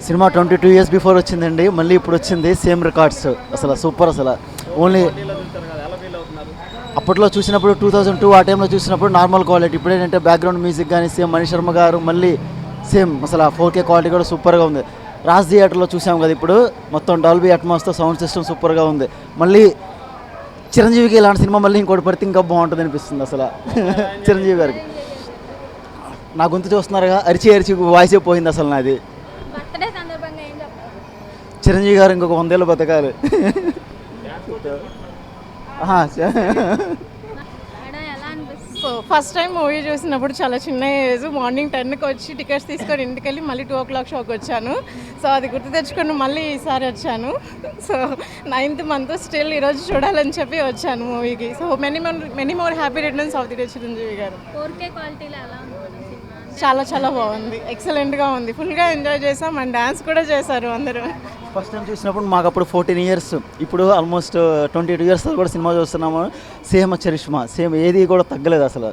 Cinema 22 years before వచ్చిందండి, మళ్ళీ ఇప్పుడు వచ్చింది, సేమ్ రికార్డ్స్, అసలు సూపర్. అసలు ఓన్లీ అప్పట్లో చూసినప్పుడు 2002 ఆ టైంలో చూసినప్పుడు నార్మల్ క్వాలిటీ, ఇప్పుడు ఏంటంటే బ్యాక్గ్రౌండ్ మ్యూజిక్ కానీ సేమ్ మణి శర్మ గారు, మళ్ళీ సేమ్ అసలు 4K క్వాలిటీ కూడా సూపర్గా ఉంది. రాజ్ థియేటర్లో చూసాం కదా, ఇప్పుడు మొత్తం డాల్బీ అట్మాస్తో సౌండ్ సిస్టమ్ సూపర్గా ఉంది. మళ్ళీ చిరంజీవికి ఇలాంటి సినిమా మళ్ళీ ఇంకోటి పడితే ఇంకా బాగుంటుంది అనిపిస్తుంది అసలు. చిరంజీవి గారికి నా గొంతు చూస్తున్నారుగా, అరిచి అరిచి వాయిస్ పోయింది అసలు నాది. చిరంజీవి గారు ఇంకొక 100 ఏళ్ళు బతకాలి. సో ఫస్ట్ టైం మూవీ చూసినప్పుడు చాలా చిన్న ఏజ్, మార్నింగ్ 10కి వచ్చి టికెట్స్ తీసుకొని ఇంటికి వెళ్ళి మళ్ళీ 2 o'clock షోకి వచ్చాను. సో అది గుర్తు తెచ్చుకొని మళ్ళీ ఈసారి వచ్చాను. సో 9th month స్టిల్ ఈరోజు చూడాలని చెప్పి వచ్చాను మూవీకి. So many more happy returns of the day Chiranjeevi గారు. 4K క్వాలిటీలో ఎలా ఉంది సినిమా? చాలా చాలా బాగుంది, ఎక్సలెంట్గా ఉంది, ఫుల్గా ఎంజాయ్ చేసాం అండ్ డ్యాన్స్ కూడా చేశారు అందరూ. ఫస్ట్ టైం చూసినప్పుడు మాకు అప్పుడు 14 ఇయర్స్, ఇప్పుడు ఆల్మోస్ట్ 22 ఇయర్స్ కూడా సినిమా చూస్తున్నాము. సేమ్ చరిష్మా, సేమ్ ఏది కూడా తగ్గలేదు అసలు.